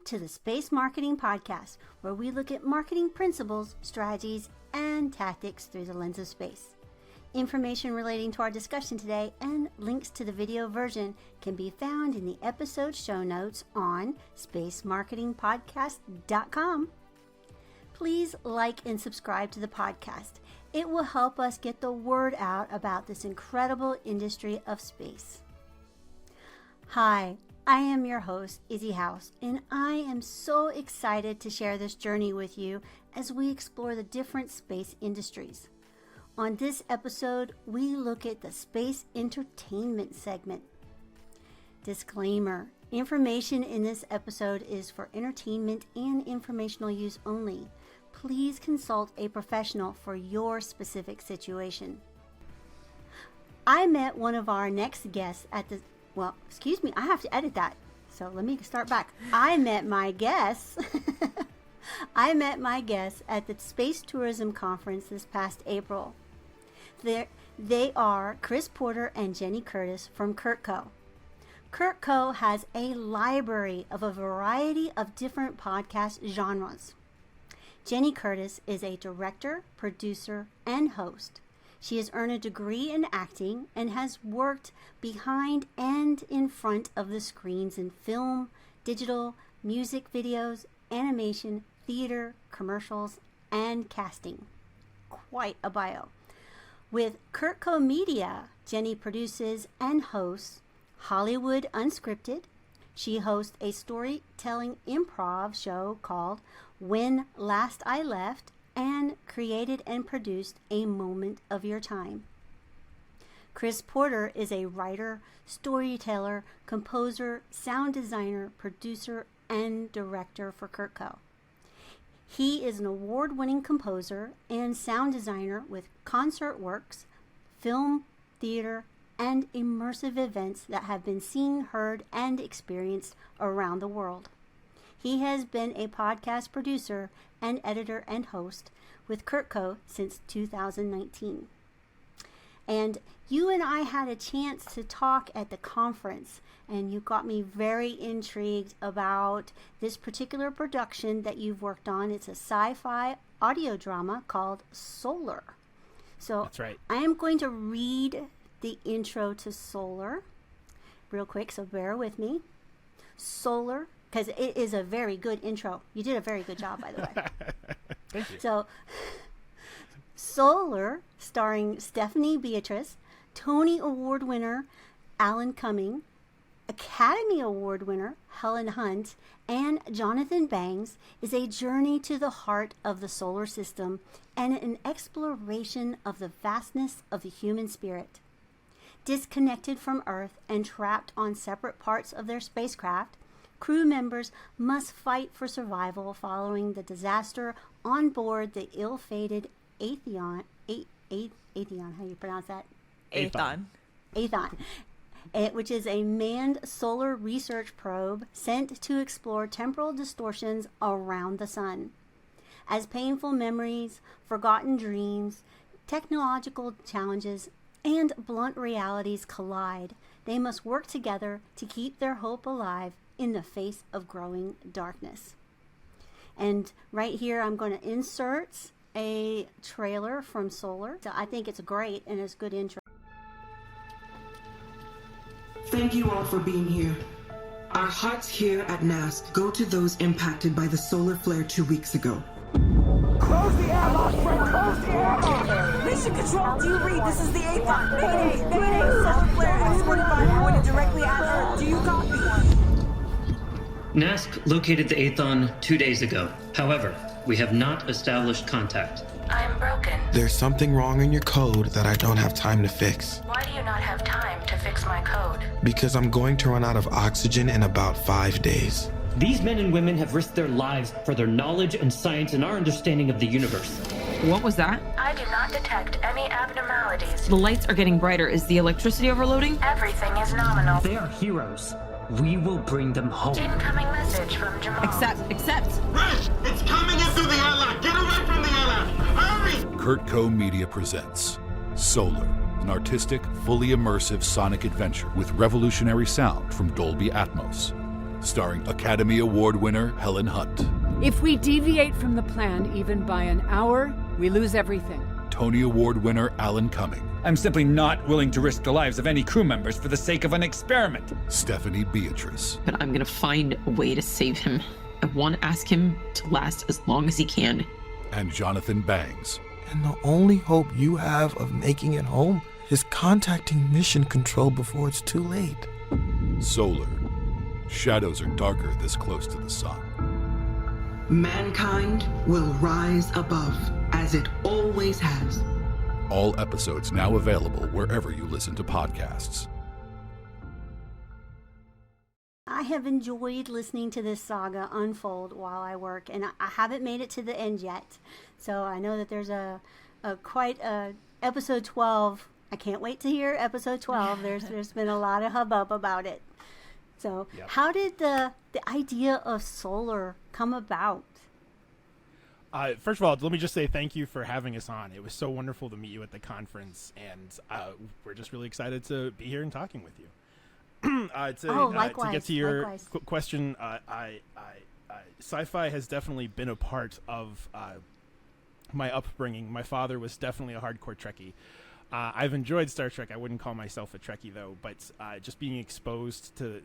to the Space Marketing Podcast, where we look at marketing principles, strategies, and tactics through the lens of space. Information relating to our discussion today and links to the video version can be found in the episode show notes on spacemarketingpodcast.com. Please like and subscribe to the podcast. It will help us get the word out about this incredible industry of space. Hi, I am your host, Izzy House, and I am so excited to share this journey with you as we explore the different space industries. On this episode, we look at the space entertainment segment. Disclaimer: information in this episode is for entertainment and informational use only. Please consult a professional for your specific situation. I met one of our next guests at the I have to edit that. So let me start back. I met my guests at the Space Tourism Conference this past April. They are Chris Porter and Jenny Curtis from CurtCo. CurtCo has a library of a variety of different podcast genres. Jenny Curtis is a director, producer, and host. She has earned a degree in acting and has worked behind and in front of the screens in film, digital, music videos, animation, theater, commercials, and casting. Quite a bio. With CurtCo Media, Jenny produces and hosts Hollywood Unscripted. She hosts a storytelling improv show called When Last I Left, and created and produced A Moment of Your Time. Chris Porter is a writer, storyteller, composer, sound designer, producer, and director for CurtCo. He is an award-winning composer and sound designer with concert works, film, theater, and immersive events that have been seen, heard, and experienced around the world. He has been a podcast producer and editor and host with CurtCo since 2019. And you and I had a chance to talk at the conference, and you got me very intrigued about this particular production that you've worked on. It's a sci-fi audio drama called Solar. So that's right. I am going to read the intro to Solar real quick, so bear with me. Solar, because it is a very good intro. You did a very good job, by the way. Thank you. So, Solar, starring Stephanie Beatriz, Tony Award winner Alan Cumming, Academy Award winner Helen, and Jonathan Bangs, is a journey to the heart of the solar system and an exploration of the vastness of the human spirit. Disconnected from Earth and trapped on separate parts of their spacecraft, crew members must fight for survival following the disaster on board the ill-fated Aethon, how do you pronounce that? Aethon, which is a manned solar research probe sent to explore temporal distortions around the sun. As painful memories, forgotten dreams, technological challenges, and blunt realities collide, they must work together to keep their hope alive in the face of growing darkness. And right here, I'm going to insert a trailer from Solar. So I think it's great and it's a good intro. Thank you all for being here. Our hearts here at NASC go to those impacted by the solar flare 2 weeks ago. Close the airlock, friend! Close the airlock! Mission Control, do you read? This is the Aethon. Mayday! Solar flare X-45 pointed directly at Earth. Do you copy? NASC located the Aethon 2 days ago. However, we have not established contact. I'm broken. There's something wrong in your code that I don't have time to fix. Why do you not have time to fix my code? Because I'm going to run out of oxygen in about 5 days. These men and women have risked their lives for their knowledge and science and our understanding of the universe. What was that? I do not detect any abnormalities. The lights are getting brighter. Is the electricity overloading? Everything is nominal. They are heroes. We will bring them home. Incoming message from Jamal. Accept. Rush! It's coming in through the airlock! Get away from the airlock! Hurry! CurtCo Media presents Solar, an artistic, fully immersive sonic adventure with revolutionary sound from Dolby Atmos. starring Academy Award winner Helen Hunt. If we deviate from the plan even by an hour, we lose everything. Tony Award winner Alan Cumming. I'm simply not willing to risk the lives of any crew members for the sake of an experiment. Stephanie Beatriz. But I'm gonna find a way to save him. I want to ask him to last as long as he can. And Jonathan Bangs. And the only hope you have of making it home is contacting Mission Control before it's too late. Solar. Shadows are darker this close to the sun. Mankind will rise above, as it always has. All episodes now available wherever you listen to podcasts. I have enjoyed listening to this saga unfold while I work, and I haven't made it to the end yet. So I know that there's quite a episode 12. I can't wait to hear episode 12. There's been a lot of hubbub about it. So yep. How did the idea of Solar come about? First of all, let me just say thank you for having us on. It was so wonderful to meet you at the conference, and we're just really excited to be here and talking with you. To get to your question, sci-fi has definitely been a part of my upbringing. My father was definitely a hardcore Trekkie. I've enjoyed Star Trek. I wouldn't call myself a Trekkie, though, but just being exposed to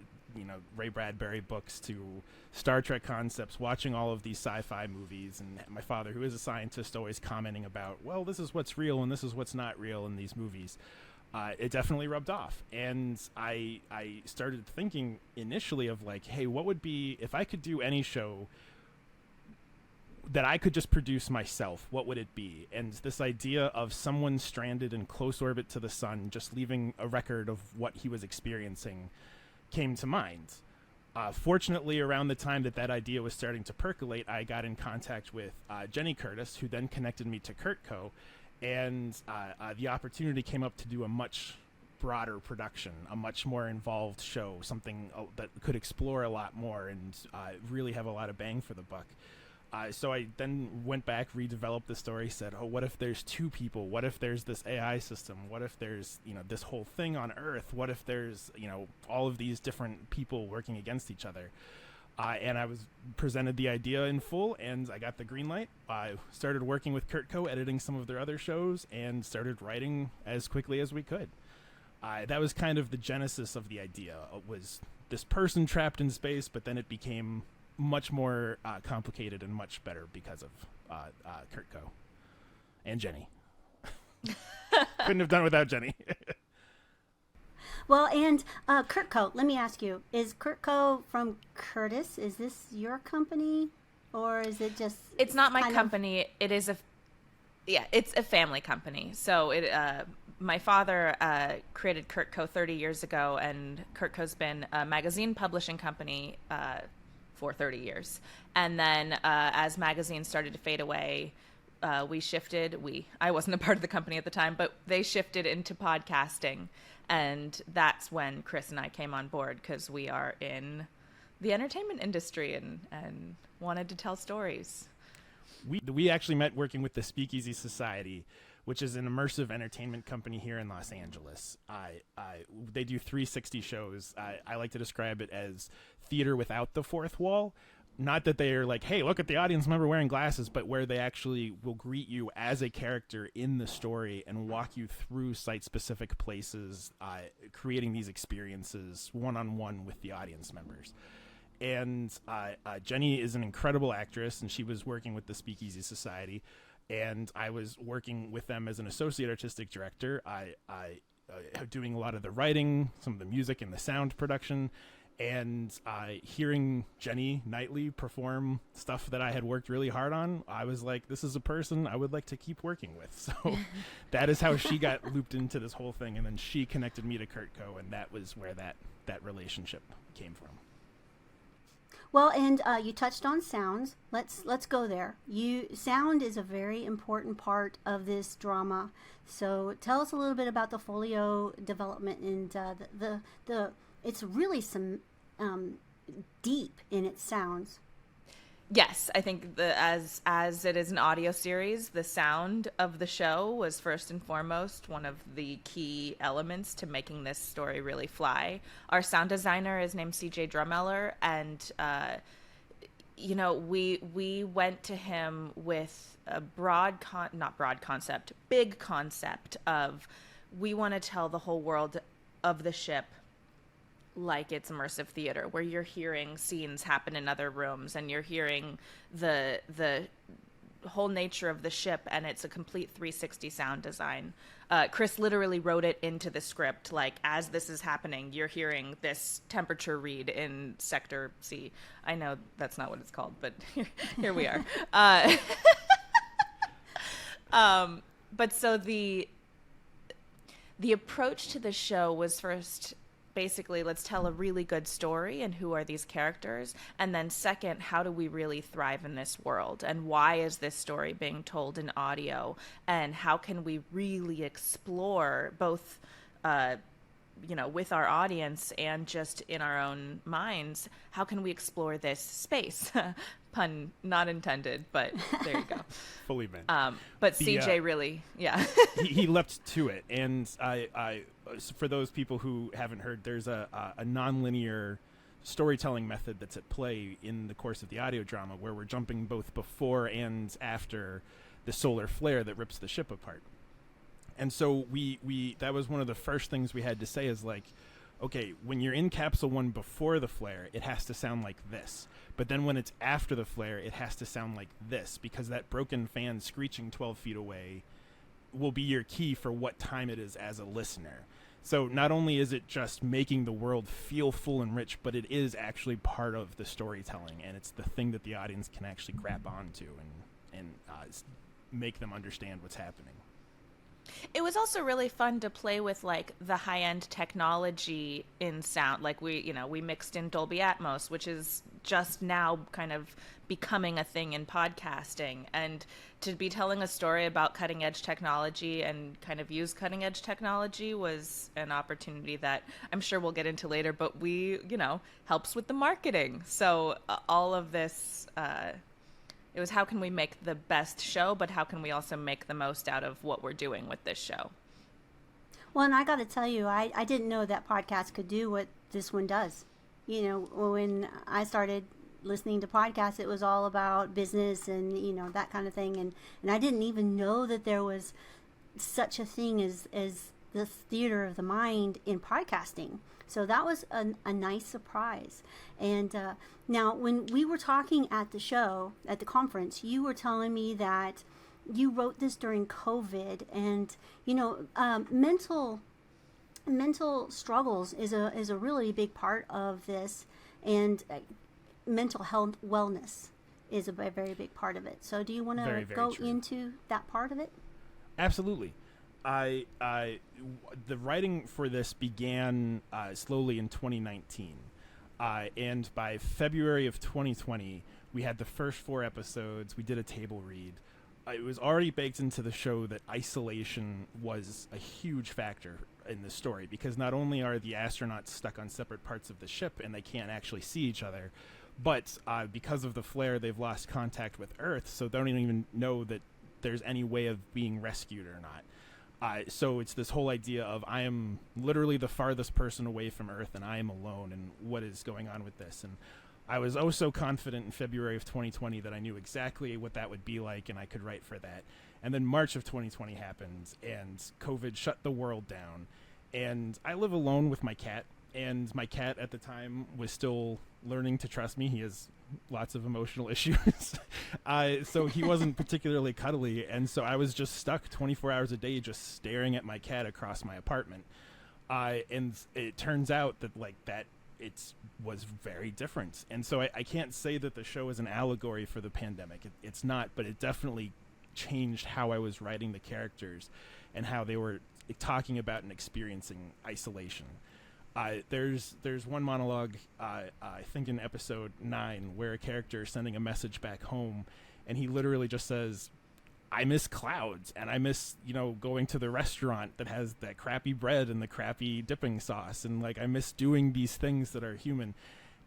Ray Bradbury books, to Star Trek concepts, watching all of these sci-fi movies, and my father, who is a scientist, always commenting about, well, this is what's real and this is what's not real in these movies. It definitely rubbed off, and I started thinking initially of like, hey, what would be if I could do any show that I could just produce myself? What would it be? And this idea of someone stranded in close orbit to the sun, just leaving a record of what he was experiencing, came to mind. Fortunately, around the time that idea was starting to percolate, I got in contact with Jenny Curtis, who then connected me to CurtCo. And the opportunity came up to do a much broader production, a much more involved show, something that could explore a lot more and really have a lot of bang for the buck. So I then went back, redeveloped the story, said, oh, what if there's two people? What if there's this AI system? What if there's, this whole thing on Earth? What if there's, all of these different people working against each other? And I was presented the idea in full, and I got the green light. I started working with CurtCo, editing some of their other shows, and started writing as quickly as we could. That was kind of the genesis of the idea. It was this person trapped in space, but then it became much more complicated and much better because of CurtCo and Jenny. Couldn't have done it without Jenny. Well, and CurtCo, let me ask you, is CurtCo from CUTIS? Is this your company, or is it just... It's not my company. It is it's a family company. So my father created CurtCo 30 years ago, and CurtCo's been a magazine publishing company for 30 years. And then as magazines started to fade away, we shifted. I wasn't a part of the company at the time, but they shifted into podcasting. And that's when Chris and I came on board, because we are in the entertainment industry and wanted to tell stories. We actually met working with the Speakeasy Society, which is an immersive entertainment company here in Los Angeles. They do 360 shows. I like to describe it as theater without the fourth wall. Not that they are like, hey, look at the audience member wearing glasses, but where they actually will greet you as a character in the story and walk you through site-specific places, creating these experiences one-on-one with the audience members. And Jenny is an incredible actress, and she was working with the Speakeasy Society, and I was working with them as an associate artistic director. I doing a lot of the writing, some of the music and the sound production, and hearing Jenny nightly perform stuff that I had worked really hard on, I was like, this is a person I would like to keep working with. So that is how she got looped into this whole thing, and then she connected me to CurtCo, and that was where that relationship came from. Well, and you touched on sounds. Let's go there. Sound is a very important part of this drama. So tell us a little bit about the folio development and the it's really some deep in its sounds. Yes, I think as it is an audio series, the sound of the show was first and foremost one of the key elements to making this story really fly. Our sound designer is named CJ Drummeller, and we went to him with a big concept of, we want to tell the whole world of the ship like it's immersive theater, where you're hearing scenes happen in other rooms and you're hearing the whole nature of the ship, and it's a complete 360 sound design. Chris literally wrote it into the script, like, as this is happening, you're hearing this temperature read in Sector C. I know that's not what it's called, but here we are. But so the approach to the show was first, basically, let's tell a really good story and who are these characters, and then second, how do we really thrive in this world, and why is this story being told in audio, and how can we really explore both with our audience and just in our own minds, how can we explore this space? Pun not intended, but there you go. Fully meant. But CJ really, yeah. he leapt to it, and I for those people who haven't heard, there's a nonlinear storytelling method that's at play in the course of the audio drama, where we're jumping both before and after the solar flare that rips the ship apart. And so we that was one of the first things we had to say, is like, okay, when you're in Capsule 1 before the flare, it has to sound like this. But then when it's after the flare, it has to sound like this, because that broken fan screeching 12 feet away will be your key for what time it is as a listener. So not only is it just making the world feel full and rich, but it is actually part of the storytelling, and it's the thing that the audience can actually grab onto and make them understand what's happening. It was also really fun to play with, like, the high-end technology in sound. Like, we mixed in Dolby Atmos, which is just now kind of becoming a thing in podcasting. And to be telling a story about cutting-edge technology and kind of use cutting-edge technology was an opportunity that I'm sure we'll get into later, but helps with the marketing. So all of this... it was, how can we make the best show, but how can we also make the most out of what we're doing with this show? Well, and I got to tell you, I didn't know that podcast could do what this one does. When I started listening to podcasts, it was all about business and, that kind of thing. And I didn't even know that there was such a thing as the theater of the mind in podcasting. So that was a nice surprise. And now, when we were talking at the show, at the conference, you were telling me that you wrote this during COVID, and mental struggles is a really big part of this, and mental health wellness is a very big part of it. So, do you want to go into that part of it? Absolutely. The writing for this began slowly in 2019, and by February of 2020, we had the first 4 episodes. We did a table read. It was already baked into the show that isolation was a huge factor in the story, because not only are the astronauts stuck on separate parts of the ship and they can't actually see each other, but because of the flare, they've lost contact with Earth, so they don't even know that there's any way of being rescued or not. So it's this whole idea of, I am literally the farthest person away from Earth, and I am alone, and what is going on with this? And I was so confident in February of 2020 that I knew exactly what that would be like, and I could write for that. And then March of 2020 happened, and COVID shut the world down. And I live alone with my cat, and my cat at the time was still learning to trust me. He has lots of emotional issues. So he wasn't particularly cuddly, and so I was just stuck 24 hours a day just staring at my cat across my apartment. And it turns out that it was very different. And so I can't say that the show is an allegory for the pandemic. It's not, but it definitely changed how I was writing the characters and how they were talking about and experiencing isolation. There's one monologue, I think in episode 9, where a character is sending a message back home, and he literally just says, I miss clouds, and I miss, going to the restaurant that has that crappy bread and the crappy dipping sauce, and I miss doing these things that are human.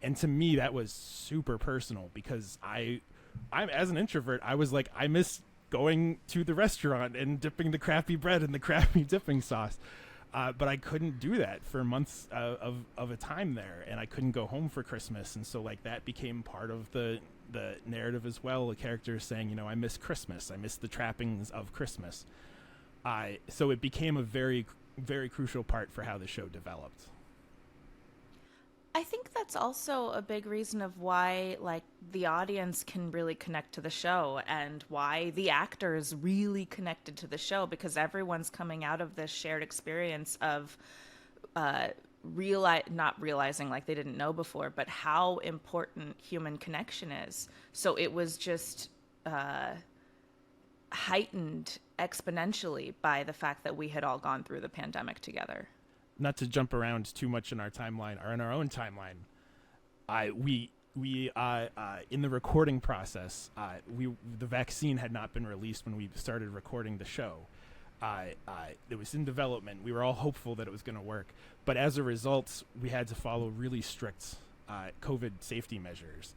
And to me, that was super personal, because I as an introvert, I was like, I miss going to the restaurant and dipping the crappy bread in the crappy dipping sauce. But I couldn't do that for months of a time there, and I couldn't go home for Christmas. And so like that became part of the narrative as well. The character is saying, you know, I miss Christmas. I miss the trappings of Christmas. So it became a very, very crucial part for how the show developed. I think that's also a big reason of why, like, the audience can really connect to the show, and why the actors really connected to the show, because everyone's coming out of this shared experience of not realizing, like they didn't know before, but how important human connection is. So it was just heightened exponentially by the fact that we had all gone through the pandemic together. Not to jump around too much in our timeline, or in our own timeline, we in the recording process, the vaccine had not been released when we started recording the show. It was in development. We were all hopeful that it was going to work, but as a result, we had to follow really strict COVID safety measures,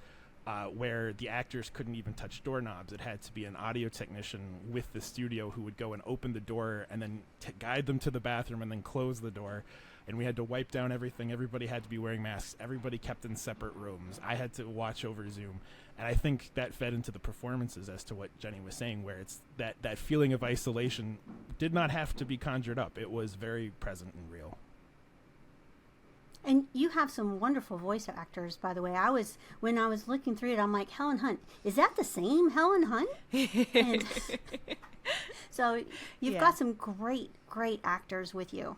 where the actors couldn't even touch doorknobs. It had to be an audio technician with the studio who would go and open the door and then guide them to the bathroom and then close the door. And we had to wipe down everything. Everybody had to be wearing masks. Everybody kept in separate rooms. I had to watch over Zoom. And I think that fed into the performances, as to what Jenny was saying, where it's that feeling of isolation did not have to be conjured up. It was very present and real. And you have some wonderful voice actors, by the way. When I was looking through it, I'm like, Helen Hunt, is that the same Helen Hunt? And so you've got some great, great actors with you.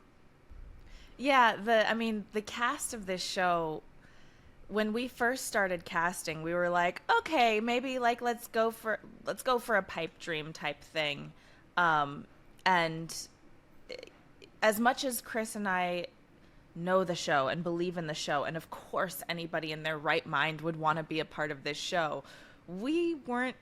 Yeah, the cast of this show, when we first started casting, we were like, okay, maybe like let's go for a pipe dream type thing. And as much as Chris and I know the show and believe in the show, and of course anybody in their right mind would want to be a part of this show, we weren't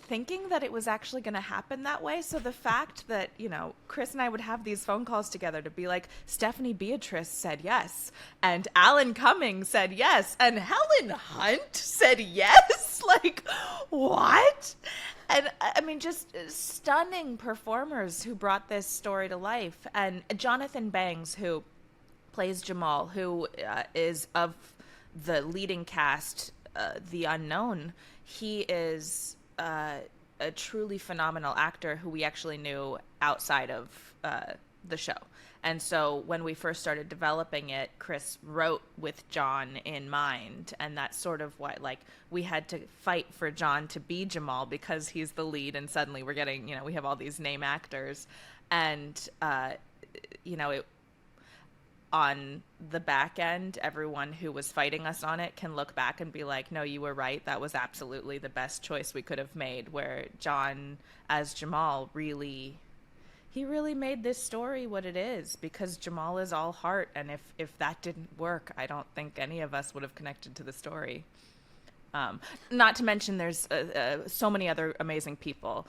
thinking that it was actually going to happen that way. So the fact that, you know, Chris and I would have these phone calls together to be like, Stephanie Beatriz said yes, and Alan Cumming said yes, and Helen Hunt said yes. Like, what? And I mean, just stunning performers who brought this story to life. And Jonathan Bangs, who plays Jamal, who is of the leading cast, The Unknown, he is a truly phenomenal actor who we actually knew outside of the show. And so when we first started developing it, Chris wrote with John in mind, and that's sort of why, like, we had to fight for John to be Jamal because he's the lead, and suddenly we're getting, you know, we have all these name actors, and you know, it, on the back end, everyone who was fighting us on it can look back and be like, no, you were right, that was absolutely the best choice we could have made, where John as Jamal really made this story what it is, because Jamal is all heart, and if that didn't work, I don't think any of us would have connected to the story. Not to mention there's so many other amazing people.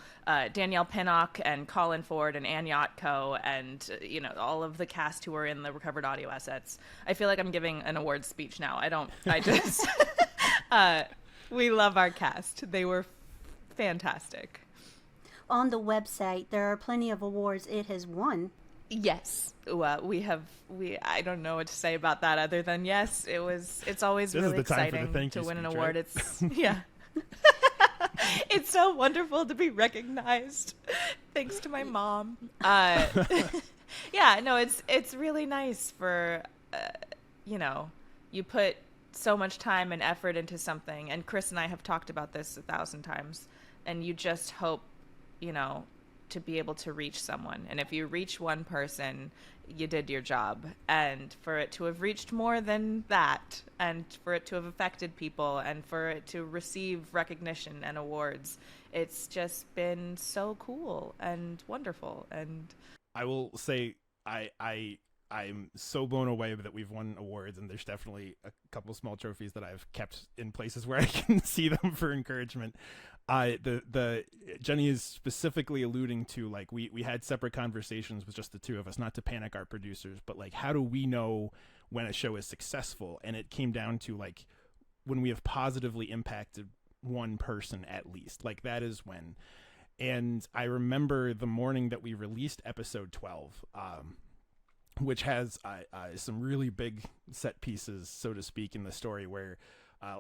Danielle Pinnock and Colin Ford and Ann Yotko and, you know, all of the cast who are in the recovered audio assets. I feel like I'm giving an awards speech now. We love our cast. They were fantastic. On the website, there are plenty of awards it has won. Yes. I don't know what to say about that other than yes, it's always really exciting to win an award. Right? It's, yeah. It's so wonderful to be recognized. Thanks to my mom. Yeah, no, it's really nice for, you know, you put so much time and effort into something, and Chris and I have talked about this 1,000 times, and you just hope, you know, to be able to reach someone. And if you reach one person, you did your job. And for it to have reached more than that, and for it to have affected people, and for it to receive recognition and awards, it's just been so cool and wonderful. And I will say I'm so blown away that we've won awards, and there's definitely a couple small trophies that I've kept in places where I can see them for encouragement. The Jenny is specifically alluding to, like, we had separate conversations with just the two of us, not to panic our producers, but like, how do we know when a show is successful? And it came down to, like, when we have positively impacted one person at least. Like, that is when. And I remember the morning that we released episode 12, which has some really big set pieces, so to speak, in the story, where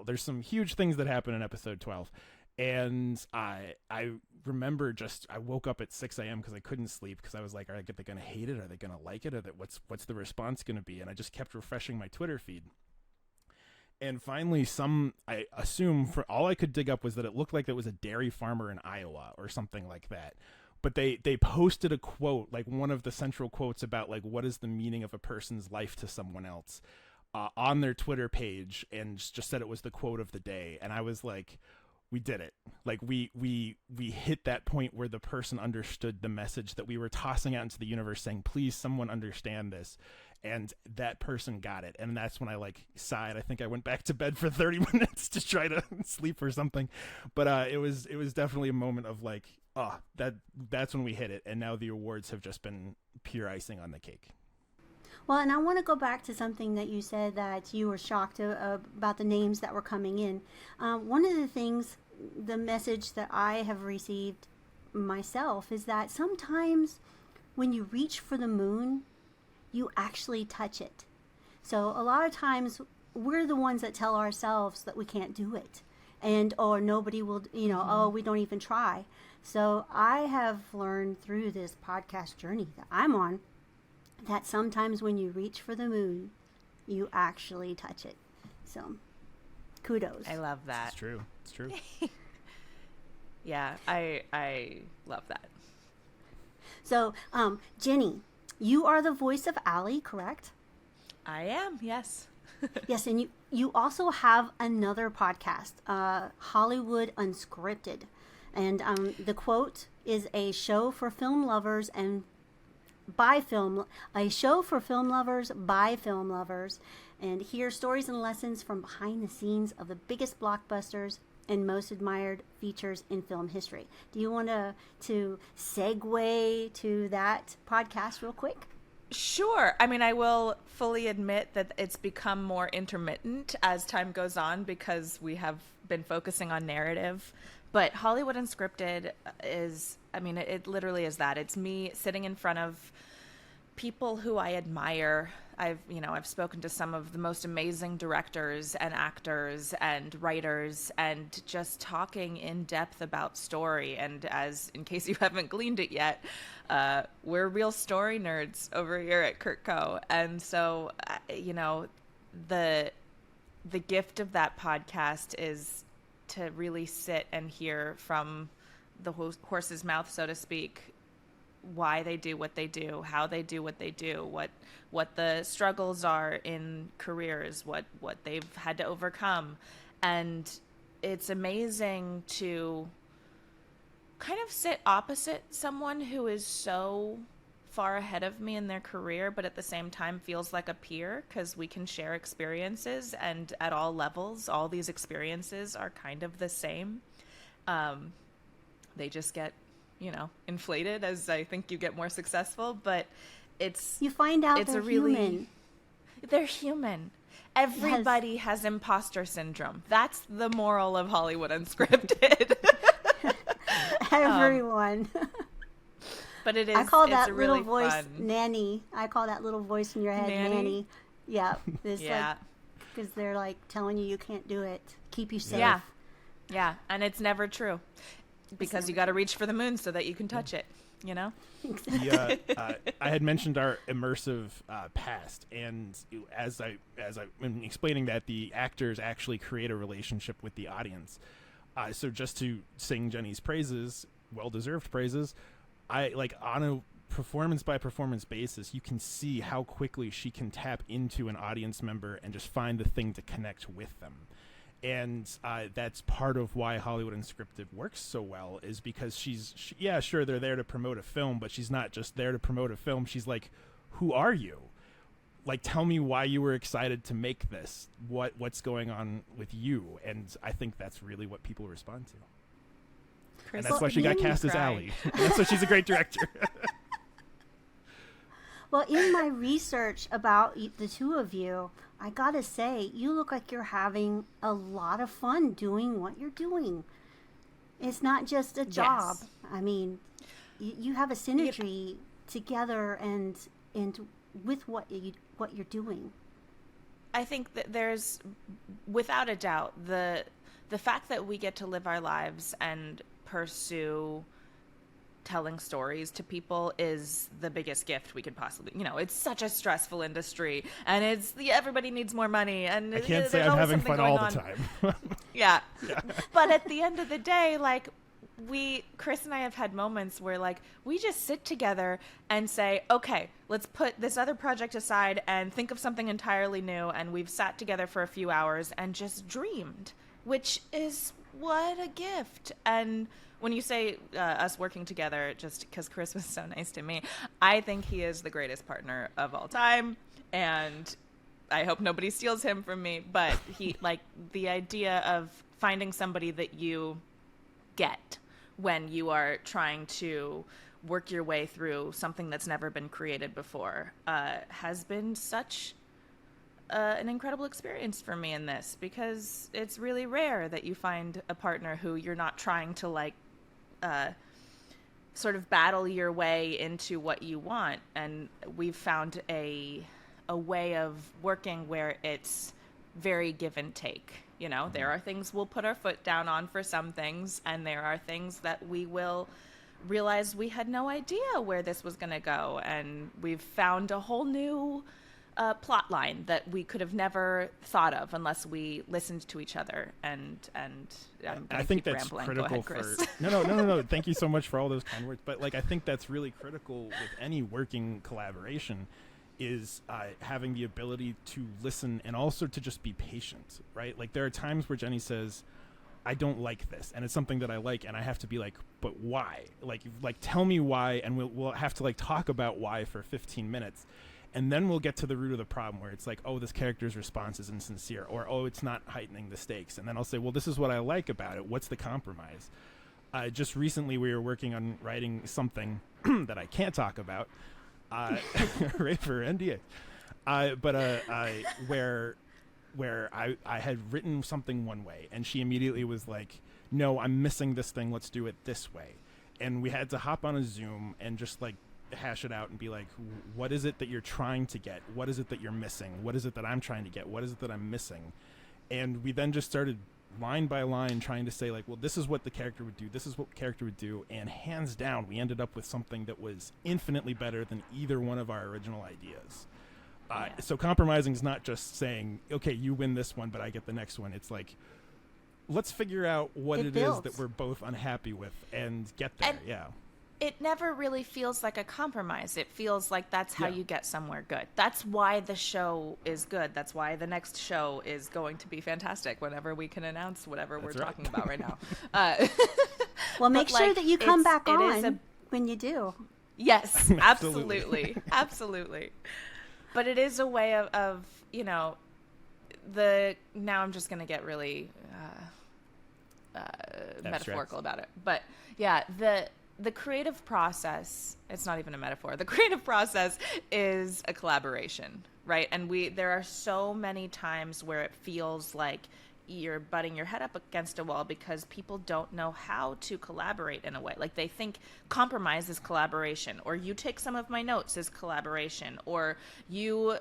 there's some huge things that happen in episode 12. And I remember I woke up at 6 a.m. because I couldn't sleep, because I was like, are they going to hate it? Are they going to like it? What's the response going to be? And I just kept refreshing my Twitter feed. And finally, I assume, for all I could dig up, was that it looked like it was a dairy farmer in Iowa or something like that. But they posted a quote, like one of the central quotes about, like, what is the meaning of a person's life to someone else, on their Twitter page, and just said it was the quote of the day. And I was like, we did it. Like, we hit that point where the person understood the message that we were tossing out into the universe, saying, please, someone understand this. And that person got it. And that's when I, like, sighed. I think I went back to bed for 30 minutes to try to sleep or something. But it was definitely a moment of, like, that's when we hit it. And now the awards have just been pure icing on the cake. Well, and I want to go back to something that you said, that you were shocked about the names that were coming in. One of the things, the message that I have received myself, is that sometimes when you reach for the moon, you actually touch it. So a lot of times we're the ones that tell ourselves that we can't do it, or nobody will, oh, we don't even try. So I have learned through this podcast journey that I'm on, that sometimes when you reach for the moon, you actually touch it. So kudos. I love that. It's true. Yeah, I love that. So, Jenny, you are the voice of Allie, correct? I am, yes. Yes, and you also have another podcast, Hollywood Unscripted. And the quote is a show for film lovers by film lovers, and hear stories and lessons from behind the scenes of the biggest blockbusters and most admired features in film history. Do you want to segue to that podcast real quick? Sure. I mean, I will fully admit that it's become more intermittent as time goes on, because we have been focusing on narrative. But Hollywood Unscripted is, I mean, it literally is that. It's me sitting in front of people who I admire. I've spoken to some of the most amazing directors and actors and writers, and just talking in depth about story. And in case you haven't gleaned it yet, we're real story nerds over here at CurtCo. And so, the gift of that podcast is to really sit and hear from the horse's mouth, so to speak, why they do what they do, how they do what they do, what the struggles are in careers, what they've had to overcome. And it's amazing to kind of sit opposite someone who is so far ahead of me in their career, but at the same time feels like a peer, because we can share experiences, and at all levels, all these experiences are kind of the same. They just get, inflated as I think you get more successful, but you find out they're human. They're human. Everybody has imposter syndrome. That's the moral of Hollywood Unscripted. Everyone. But it is. I call that really little voice fun. Nanny. I call that little voice in your head Nanny. Yeah. Yeah. Because they're like telling you can't do it. Keep you safe. Yeah. Yeah. And it's never true. Because you got to reach for the moon so that you can touch it, I had mentioned our immersive past, and as I'm explaining that, the actors actually create a relationship with the audience. So just to sing Jenny's praises, well-deserved praises, on a performance by performance basis, you can see how quickly she can tap into an audience member and just find the thing to connect with them. And that's part of why Hollywood Unscripted works so well, is because sure, they're there to promote a film, but she's not just there to promote a film. She's like, who are you? Like, tell me why you were excited to make this. What's going on with you? And I think that's really what people respond to. And that's why she got cast as Allie. And that's why she's a great director. Well, in my research about the two of you, I gotta say, you look like you're having a lot of fun doing what you're doing. It's not just a job. Yes. I mean, you have a synergy together and with what you're doing. I think that there's, without a doubt, the fact that we get to live our lives and pursue telling stories to people is the biggest gift we could possibly, it's such a stressful industry, and everybody needs more money, and I can't say I'm having fun all the time. Yeah. But at the end of the day, like, Chris and I have had moments where, like, we just sit together and say, okay, let's put this other project aside and think of something entirely new, and we've sat together for a few hours and just dreamed, which is what a gift. And when you say us working together, just because Chris was so nice to me, I think he is the greatest partner of all time, and I hope nobody steals him from me, but he, like, the idea of finding somebody that you get when you are trying to work your way through something that's never been created before has been such an incredible experience for me in this, because it's really rare that you find a partner who you're not trying to, like, sort of battle your way into what you want. And we've found a way of working where it's very give and take. There are things we'll put our foot down on for some things, and there are things that we will realize we had no idea where this was going to go. And we've found a whole new plot line that we could have never thought of unless we listened to each other. And I think that's critical for no. Thank you so much for all those kind words. But, like, I think that's really critical with any working collaboration, is having the ability to listen and also to just be patient, right? Like, there are times where Jenny says, I don't like this, and it's something that I like, and I have to be like, but why? Like tell me why, and we'll have to, like, talk about why for 15 minutes. And then we'll get to the root of the problem, where it's like, oh, this character's response is insincere, or, oh, it's not heightening the stakes. And then I'll say, well, this is what I like about it. What's the compromise? Just recently, we were working on writing something that I can't talk about, right, for NDA. Where I had written something one way, and she immediately was like, no, I'm missing this thing. Let's do it this way. And we had to hop on a Zoom and just, like, hash it out and be like, what is it that you're trying to get? What is it that you're missing? What is it that I'm trying to get? What is it that I'm missing? And we then just started line by line trying to say, like, well, this is what the character would do. This is what the character would do. And hands down, we ended up with something that was infinitely better than either one of our original ideas. So compromising is not just saying, okay, you win this one, but I get the next one. It's like, let's figure out what it is that we're both unhappy with and get there. It never really feels like a compromise. It feels like that's how you get somewhere good. That's why the show is good. That's why the next show is going to be fantastic whenever we can announce whatever we're talking about right now. Well, make sure that you come back on when you do. Yes, absolutely. Absolutely. But it is a way of now I'm just going to get really metaphorical about it. But yeah, the creative process, it's not even a metaphor. The creative process is a collaboration, right? And there are so many times where it feels like you're butting your head up against a wall because people don't know how to collaborate in a way. Like, they think compromise is collaboration, or you take some of my notes as collaboration, or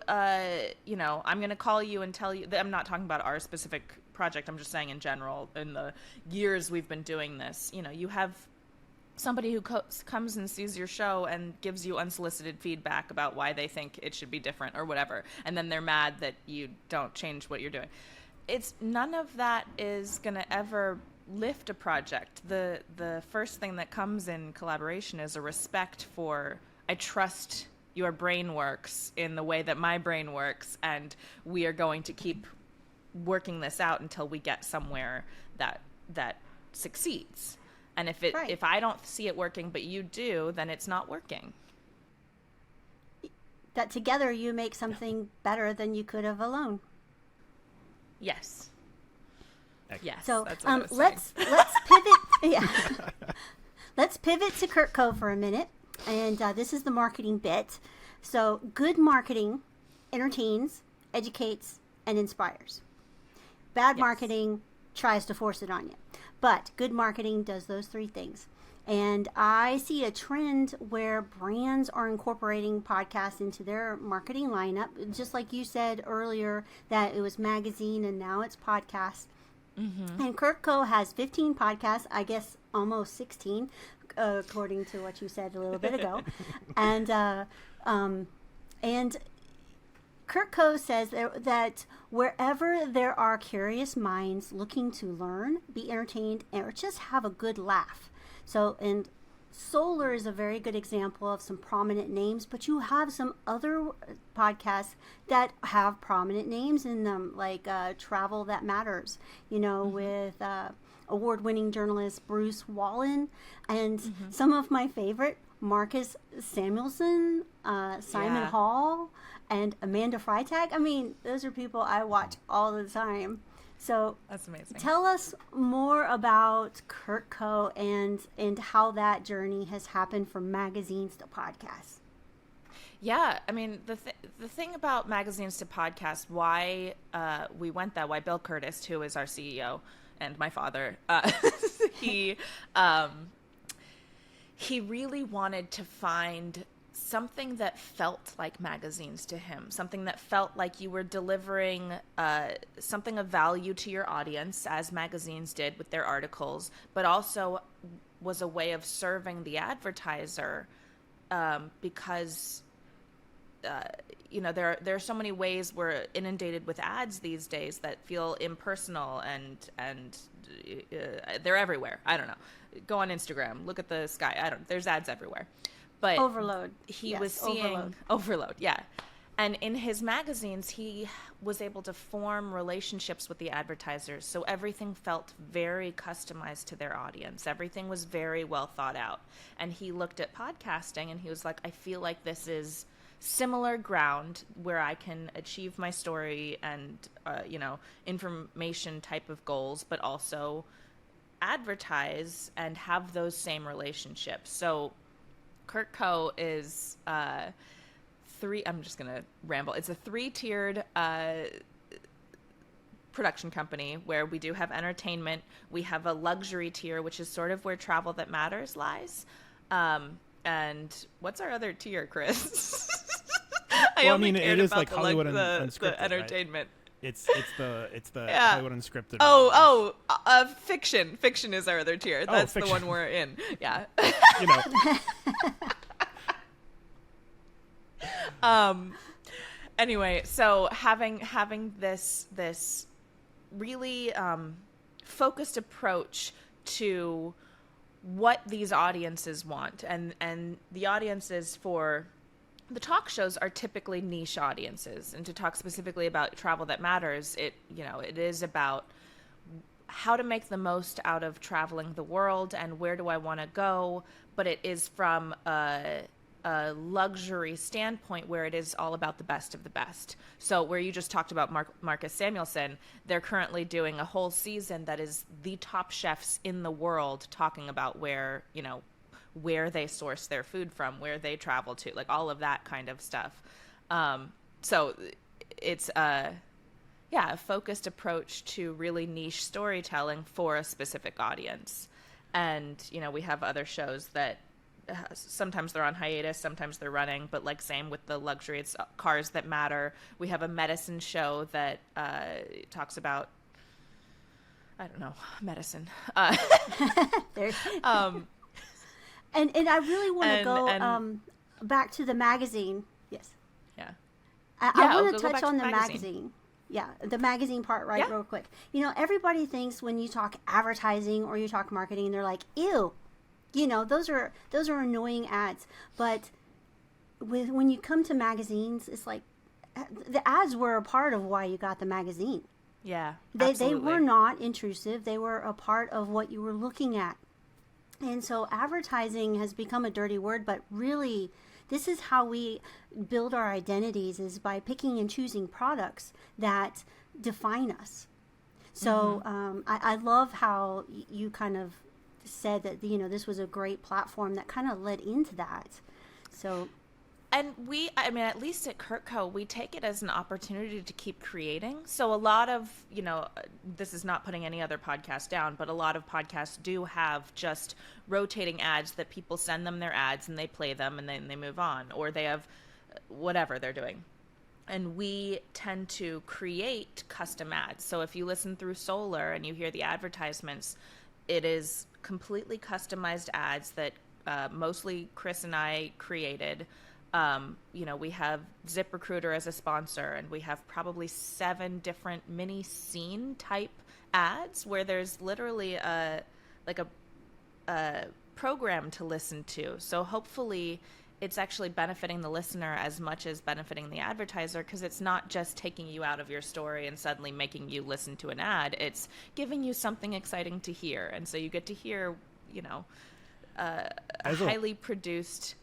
I'm going to call you and tell you that I'm not talking about our specific project. I'm just saying in general, in the years we've been doing this, you have somebody who comes and sees your show and gives you unsolicited feedback about why they think it should be different or whatever, and then they're mad that you don't change what you're doing. It's none of that is going to ever lift a project. The first thing that comes in collaboration is a respect for, I trust your brain works in the way that my brain works, and we are going to keep working this out until we get somewhere that succeeds. And if I don't see it working but you do, then it's not working. That together you make something better than you could have alone. Yes. Yes. So that's what let's pivot. Yeah. Let's pivot to CurtCo for a minute, and this is the marketing bit. So good marketing entertains, educates, and inspires. Bad marketing tries to force it on you. But good marketing does those three things. And I see a trend where brands are incorporating podcasts into their marketing lineup. Just like you said earlier that it was magazine and now it's podcast. Mm-hmm. And CurtCo has 15 podcasts, I guess almost 16, according to what you said a little bit ago. And CurtCo says that wherever there are curious minds looking to learn, be entertained, or just have a good laugh. So, and Solar is a very good example of some prominent names, but you have some other podcasts that have prominent names in them, like Travel That Matters, with award-winning journalist Bruce Wallen, and some of my favorite, Marcus Samuelsson, Simon Hall, and Amanda Freitag. I mean, those are people I watch all the time. So that's amazing. Tell us more about CurtCo and how that journey has happened from magazines to podcasts. Yeah, I mean, the thing about magazines to podcasts, why we went that way, Bill Curtis, who is our CEO and my father, he really wanted to find something that felt like magazines to him, something that felt like you were delivering something of value to your audience, as magazines did with their articles, but also was a way of serving the advertiser, because there are so many ways we're inundated with ads these days that feel impersonal and they're everywhere. I don't know. Go on Instagram, look at the sky. There's ads everywhere. But overload. He was seeing overload. Yeah. And in his magazines, he was able to form relationships with the advertisers. So everything felt very customized to their audience. Everything was very well thought out. And he looked at podcasting and he was like, I feel like this is similar ground where I can achieve my story and, information type of goals, but also advertise and have those same relationships. So CurtCo is I'm just going to ramble. It's a 3-tiered production company where we do have entertainment. We have a luxury tier, which is sort of where Travel That Matters lies. And what's our other tier, Chris? It is like Hollywood Unscripted, the entertainment. Right? It's the Hollywood Unscripted. Fiction. Fiction is our other tier. That's the one we're in. Yeah. Anyway, so having this really focused approach to what these audiences want, and the audiences for the talk shows are typically niche audiences. And to talk specifically about Travel That Matters, it is about how to make the most out of traveling the world and where do I want to go, but it is from a luxury standpoint where it is all about the best of the best. So where you just talked about Marcus Samuelsson, they're currently doing a whole season that is the top chefs in the world talking about where they source their food from, where they travel to, like all of that kind of stuff. So it's a focused approach to really niche storytelling for a specific audience. And, we have other shows that sometimes they're on hiatus, sometimes they're running, but like same with the luxury, it's Cars That Matter. We have a medicine show that talks about, I don't know, medicine. And I really want to go back to the magazine. Yes. Yeah. I want to touch on the magazine. Yeah, the magazine part, real quick. Everybody thinks when you talk advertising or you talk marketing, they're like, ew. Those are annoying ads. But when you come to magazines, it's like the ads were a part of why you got the magazine. Yeah, they were not intrusive. They were a part of what you were looking at. And so advertising has become a dirty word, but really this is how we build our identities, is by picking and choosing products that define us. So I love how you kind of said that, this was a great platform that kind of led into that. So And at least at CurtCo, we take it as an opportunity to keep creating. So a lot of, this is not putting any other podcast down, but a lot of podcasts do have just rotating ads that people send them their ads and they play them and then they move on, or they have whatever they're doing. And we tend to create custom ads. So if you listen through Solar and you hear the advertisements, it is completely customized ads that mostly Chris and I created. We have ZipRecruiter as a sponsor, and we have probably 7 different mini scene type ads where there's literally a program to listen to. So hopefully it's actually benefiting the listener as much as benefiting the advertiser, because it's not just taking you out of your story and suddenly making you listen to an ad. It's giving you something exciting to hear. And so you get to hear, a highly produced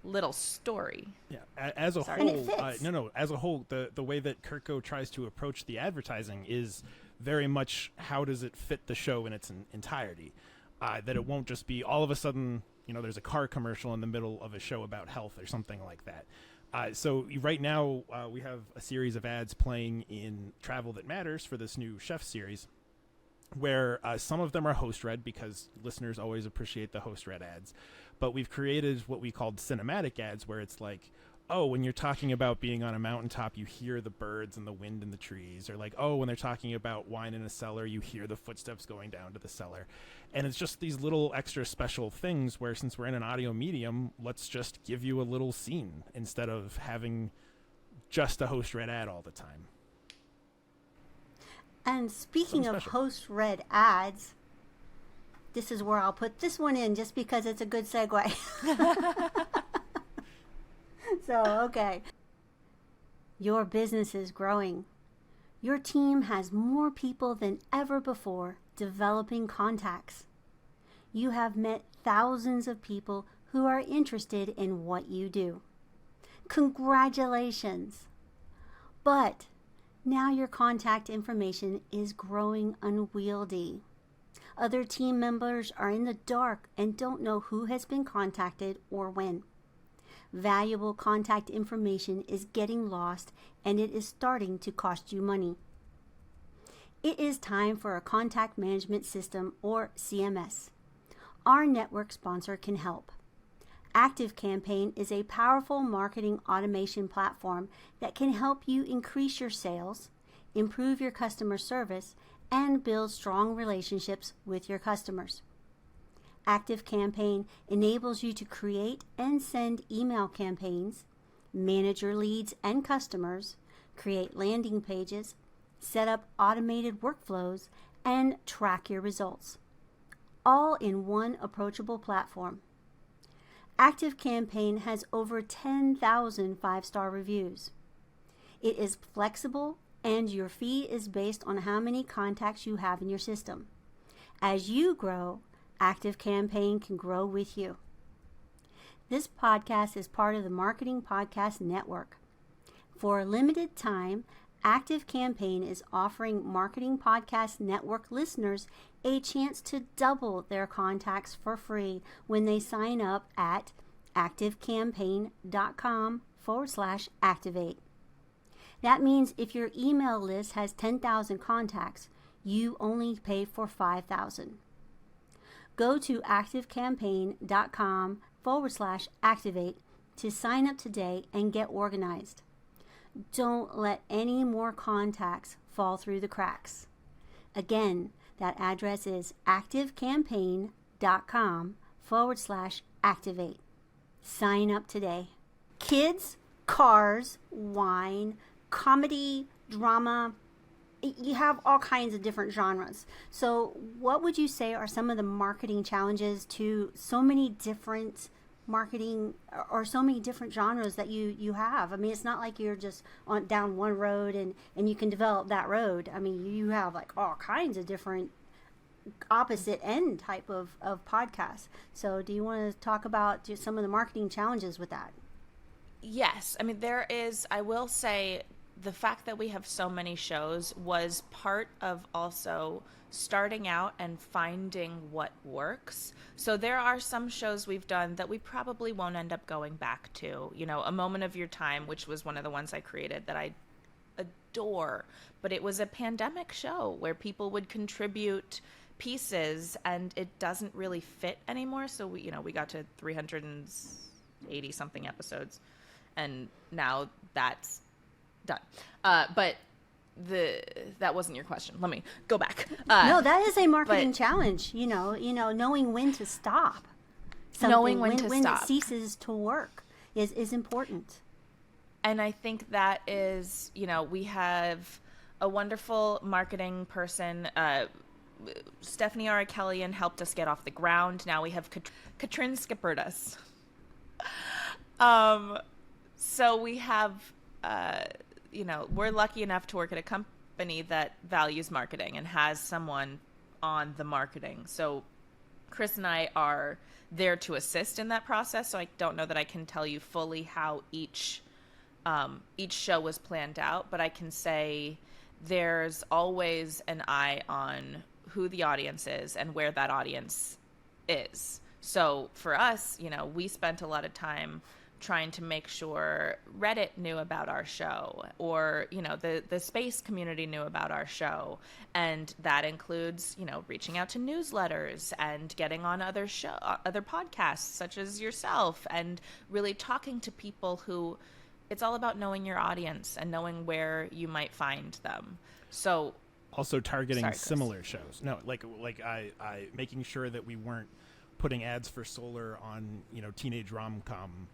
little story. Yeah, as a And it whole, fits. as a whole, the way that CurtCo tries to approach the advertising is very much how does it fit the show in its entirety. That it won't just be all of a sudden, there's a car commercial in the middle of a show about health or something like that. So right now we have a series of ads playing in Travel That Matters for this new chef series, where some of them are host read because listeners always appreciate the host read ads. But we've created what we called cinematic ads, where it's like, oh, when you're talking about being on a mountaintop, you hear the birds and the wind in the trees. Or like, oh, when they're talking about wine in a cellar, you hear the footsteps going down to the cellar. And it's just these little extra special things where, since we're in an audio medium, let's just give you a little scene instead of having just a host-read ad all the time. And speaking of host-read ads, this is where I'll put this one in just because it's a good segue. So, okay. Your business is growing. Your team has more people than ever before developing contacts. You have met thousands of people who are interested in what you do. Congratulations! But now your contact information is growing unwieldy. Other team members are in the dark and don't know who has been contacted or when. Valuable contact information is getting lost, and it is starting to cost you money. It is time for a contact management system, or CMS. Our network sponsor can help. ActiveCampaign is a powerful marketing automation platform that can help you increase your sales, improve your customer service, and build strong relationships with your customers. ActiveCampaign enables you to create and send email campaigns, manage your leads and customers, create landing pages, set up automated workflows, and track your results, all in one approachable platform. ActiveCampaign has over 10,000 5-star reviews. It is flexible, and your fee is based on how many contacts you have in your system. As you grow, ActiveCampaign can grow with you. This podcast is part of the Marketing Podcast Network. For a limited time, ActiveCampaign is offering Marketing Podcast Network listeners a chance to double their contacts for free when they sign up at activecampaign.com/activate. That means if your email list has 10,000 contacts, you only pay for 5,000. Go to activecampaign.com/activate to sign up today and get organized. Don't let any more contacts fall through the cracks. Again, that address is activecampaign.com/activate. Sign up today. Kids, cars, wine, comedy, drama, you have all kinds of different genres. So what would you say are some of the marketing challenges to so many different marketing or so many different genres that you have? I mean, it's not like you're just down one road and you can develop that road. I mean, you have like all kinds of different opposite end type of podcasts. So do you want to talk about just some of the marketing challenges with that? Yes. I mean, I will say the fact that we have so many shows was part of also starting out and finding what works. So there are some shows we've done that we probably won't end up going back to. You know, A Moment of Your Time, which was one of the ones I created that I adore, but it was a pandemic show where people would contribute pieces and it doesn't really fit anymore. So we got to 380 something episodes and now that's done. But that wasn't your question. Let me go back. No, that is a marketing challenge. Knowing when to stop. Knowing when to when stop. It ceases to work is important. And I think that is, we have a wonderful marketing person. Stephanie Arakelian helped us get off the ground. Now we have Katrin skippered us. So we have, we're lucky enough to work at a company that values marketing and has someone on the marketing. So Chris and I are there to assist in that process. So I don't know that I can tell you fully how each show was planned out, but I can say there's always an eye on who the audience is and where that audience is. So for us, we spent a lot of time trying to make sure Reddit knew about our show, or the space community knew about our show, and that includes reaching out to newsletters and getting on other podcasts such as yourself, and really talking to people who, it's all about knowing your audience and knowing where you might find them. So also targeting similar shows. No, like I making sure that we weren't putting ads for Solar on teenage rom-com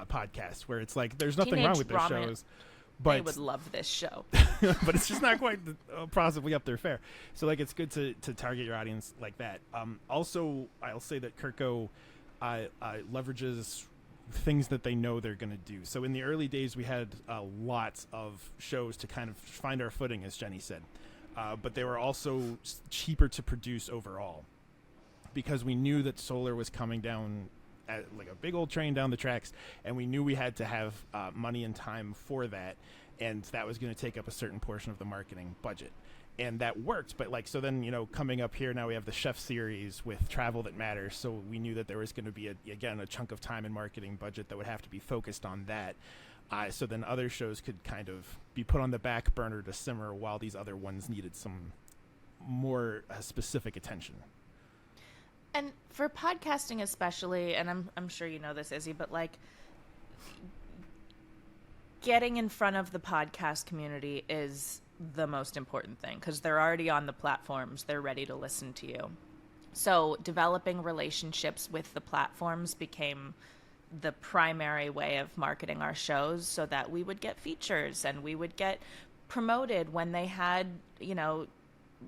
podcasts where it's like there's nothing wrong with those shows, but they would love this show. But it's just not quite possibly up their fare. So like it's good to target your audience like that. Also, I'll say that CurtCo leverages things that they know they're going to do. So in the early days, we had lots of shows to kind of find our footing, as Jenny said, but they were also cheaper to produce overall because we knew that Solar was coming down at like a big old train down the tracks, and we knew we had to have money and time for that, and that was going to take up a certain portion of the marketing budget, and that worked. But so then coming up here now we have the chef series with Travel That Matters, so we knew that there was going to be a chunk of time and marketing budget that would have to be focused on that, so then other shows could kind of be put on the back burner to simmer while these other ones needed some more specific attention. And for podcasting especially, and I'm sure you know this, Izzy, but getting in front of the podcast community is the most important thing because they're already on the platforms. They're ready to listen to you. So developing relationships with the platforms became the primary way of marketing our shows so that we would get features and we would get promoted when they had,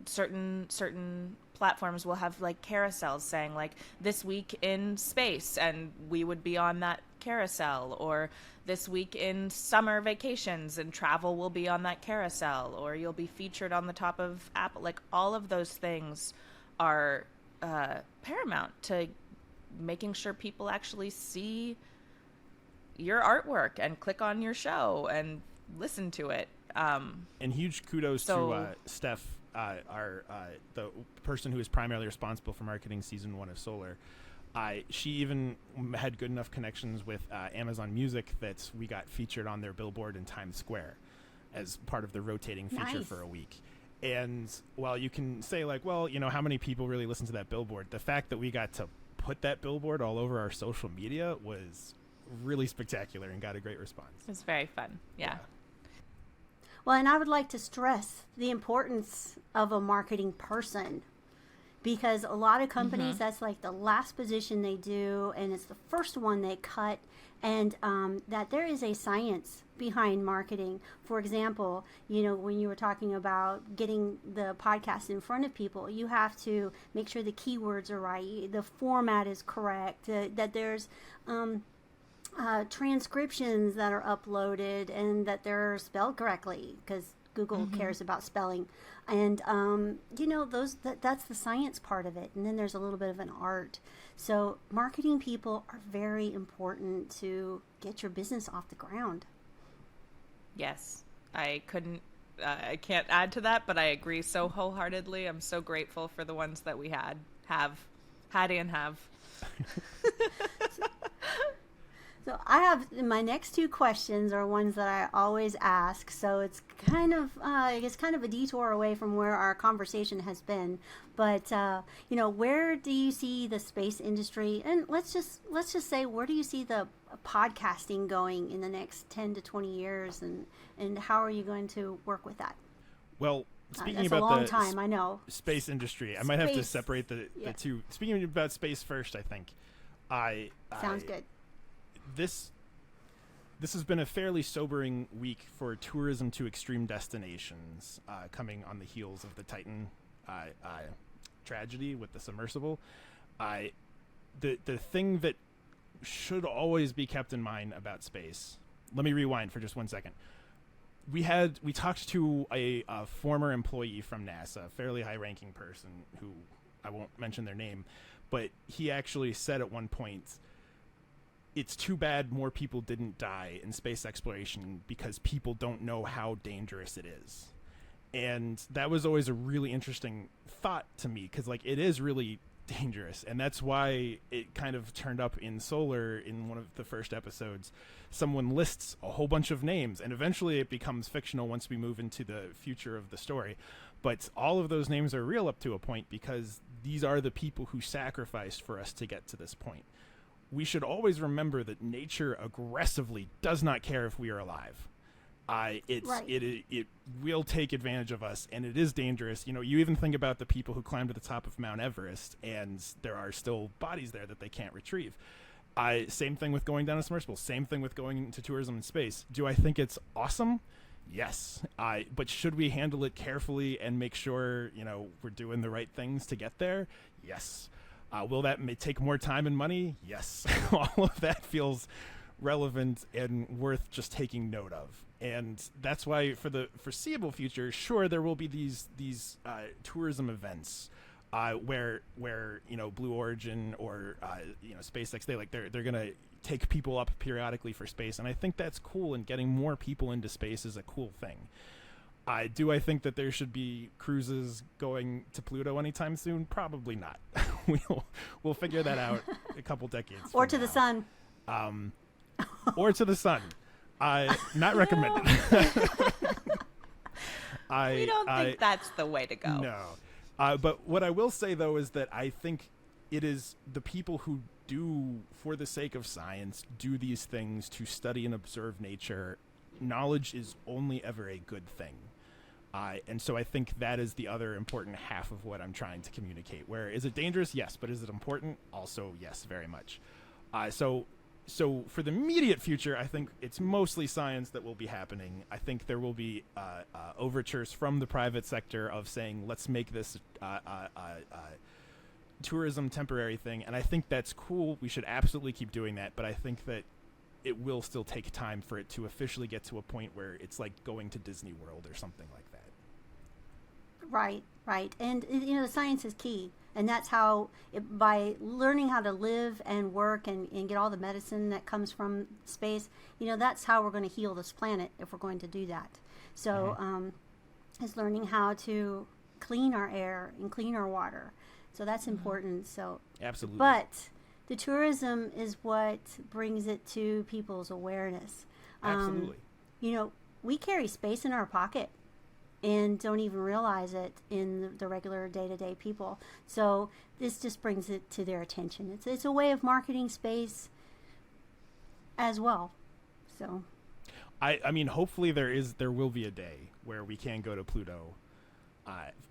certain platforms will have carousels saying this week in space, and we would be on that carousel, or this week in summer vacations and travel will be on that carousel, or you'll be featured on the top of Apple. All of those things are paramount to making sure people actually see your artwork and click on your show and listen to it. And huge kudos to Steph, the person who is primarily responsible for marketing season 1 of Solar. She even had good enough connections with Amazon Music that we got featured on their billboard in Times Square as part of the rotating feature for a week. And while you can say how many people really listen to that billboard, the fact that we got to put that billboard all over our social media was really spectacular and got a great response. It was very fun. Yeah. Well, and I would like to stress the importance of a marketing person, because a lot of companies, that's the last position they do, and it's the first one they cut, and that there is a science behind marketing. For example, when you were talking about getting the podcast in front of people, you have to make sure the keywords are right, the format is correct, that there's transcriptions that are uploaded and that they're spelled correctly, because Google cares about spelling, and that's the science part of it, and then there's a little bit of an art. So marketing people are very important to get your business off the ground. Yes, I couldn't. I can't add to that, but I agree so wholeheartedly. I'm so grateful for the ones that we had, and have. So I have my next two questions are ones that I always ask. So it's kind of a detour away from where our conversation has been. But where do you see the space industry? And let's just say, where do you see the podcasting going in the next 10 to 20 years? And how are you going to work with that? Well, speaking that's about a long the time, I know. Space industry, I might have to separate the two. Speaking about space first, I think. Sounds good. This has been a fairly sobering week for tourism to extreme destinations, coming on the heels of the Titan tragedy with the submersible. The thing that should always be kept in mind about space. Let me rewind for just 1 second. We talked to a former employee from NASA, a fairly high-ranking person who I won't mention their name, but he actually said at one point, it's too bad more people didn't die in space exploration because people don't know how dangerous it is. And that was always a really interesting thought to me, because it is really dangerous, and that's why it kind of turned up in Solar in one of the first episodes. Someone lists a whole bunch of names, and eventually it becomes fictional once we move into the future of the story. But all of those names are real up to a point, because these are the people who sacrificed for us to get to this point. We should always remember that nature aggressively does not care if we are alive. It will take advantage of us, and it is dangerous. You even think about the people who climbed to the top of Mount Everest, and there are still bodies there that they can't retrieve. Same thing with going down a submersible. Same thing with going into tourism in space. Do I think it's awesome? Yes. But should we handle it carefully and make sure we're doing the right things to get there? Yes. Will that take more time and money? Yes. All of that feels relevant and worth just taking note of. And that's why for the foreseeable future, sure, there will be these tourism events where Blue Origin or SpaceX, they're going to take people up periodically for space. And I think that's cool, and getting more people into space is a cool thing. I think that there should be cruises going to Pluto anytime soon? Probably not. We'll figure that out a couple decades. Or to the sun. Or to the sun. Not recommended. We don't think that's the way to go. No. But what I will say, though, is that I think it is the people who do, for the sake of science, do these things to study and observe nature. Knowledge is only ever a good thing. And so I think that is the other important half of what I'm trying to communicate. Where is it dangerous? Yes. But is it important? Also, yes, very much. So for the immediate future, I think it's mostly science that will be happening. I think there will be overtures from the private sector of saying, let's make this tourism temporary thing. And I think that's cool. We should absolutely keep doing that. But I think that it will still take time for it to officially get to a point where it's like going to Disney World or something like that. Right. And, the science is key. And that's how, by learning how to live and work and get all the medicine that comes from space, that's how we're going to heal this planet if we're going to do that. So it's learning how to clean our air and clean our water. So that's important. So absolutely. But the tourism is what brings it to people's awareness. Absolutely. We carry space in our pocket and don't even realize it in the regular day-to-day people. So this just brings it to their attention. It's a way of marketing space as well. So I mean, hopefully there will be a day where we can go to Pluto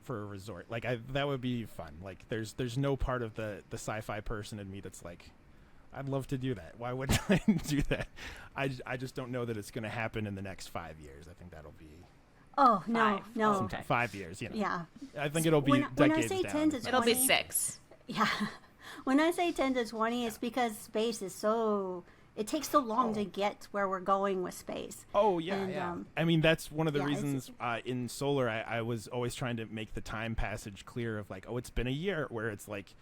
for a resort. That would be fun. There's no part of the sci-fi person in me that's like, I'd love to do that. Why wouldn't I do that? I just don't know that it's going to happen in the next 5 years. I think that'll be... Oh, no. Okay. 5 years, Yeah. I think it'll be decades when I say 10 to 20, it'll be 6. Yeah. When I say 10 to 20, it's because space is it takes so long to get where we're going with space. Oh, yeah, and, I mean, that's one of the reasons in Solar, I was always trying to make the time passage clear of it's been a year, where it's like,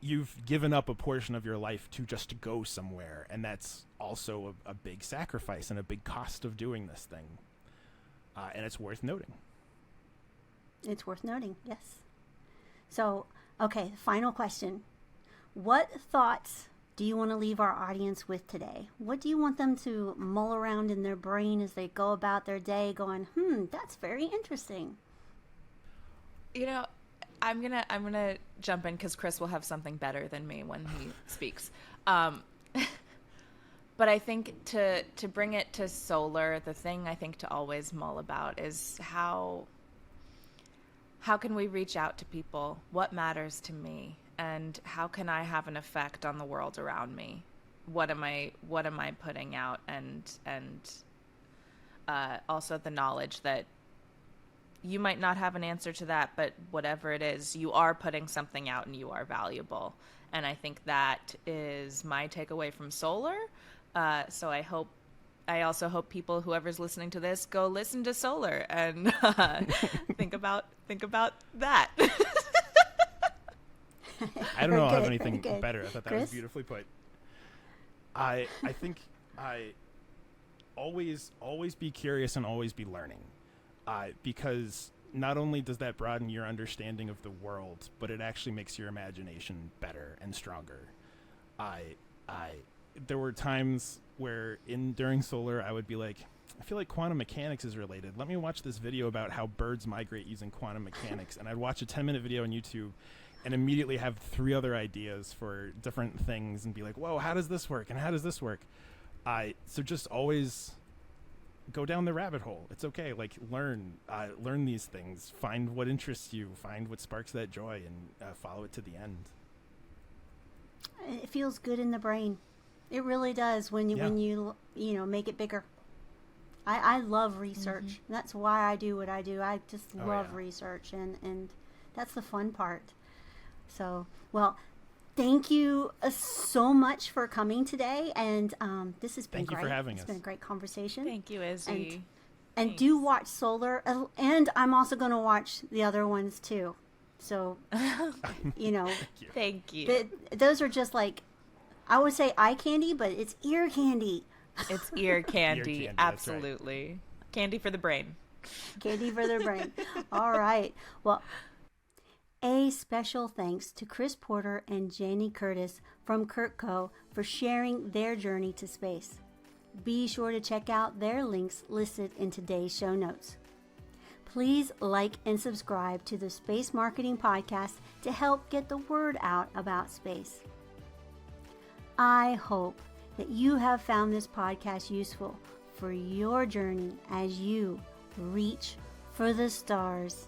you've given up a portion of your life to just go somewhere. And that's also a big sacrifice and a big cost of doing this thing. and it's worth noting. It's worth noting, yes. So, okay, final question. What thoughts do you want to leave our audience with today? What do you want them to mull around in their brain as they go about their day going, that's very interesting? You know, I'm gonna jump in because Chris will have something better than me when he speaks. But I think to bring it to solar, the thing I think to always mull about is how can we reach out to people? What matters to me? And how can I have an effect on the world around me? What am I putting out? And also the knowledge that you might not have an answer to that, but whatever it is, you are putting something out and you are valuable. And I think that is my takeaway from solar. So I also hope people, whoever's listening to this, go listen to solar and think about that. I don't know. I'll have anything better. I thought that was beautifully put. I think I always be curious and always be learning, because not only does that broaden your understanding of the world, but it actually makes your imagination better and stronger. There were times where during solar I would be like, I feel like quantum mechanics is related. Let me watch this video about how birds migrate using quantum mechanics. And I'd watch a 10-minute video on YouTube and immediately have 3 other ideas for different things and be like, whoa, how does this work? And how does this work? So just always go down the rabbit hole. It's okay. Like learn these things, find what interests you, find what sparks that joy, and follow it to the end. It feels good in the brain. It really does when you make it bigger. I love research. Mm-hmm. That's why I do what I do. I just love research, and that's the fun part. So, well, thank you so much for coming today, and this has been great. Thank you for having us. It's been a great conversation. Thank you, Izzy. And do watch Solar, and I'm also going to watch the other ones too. So, Thank you. Those are just like, I would say eye candy, but it's ear candy. It's ear candy, absolutely. Right. Candy for the brain. Candy for the brain. All right. Well, a special thanks to Chris Porter and Jenny Curtis from CurtCo for sharing their journey to space. Be sure to check out their links listed in today's show notes. Please like and subscribe to the Space Marketing Podcast to help get the word out about space. I hope that you have found this podcast useful for your journey as you reach for the stars.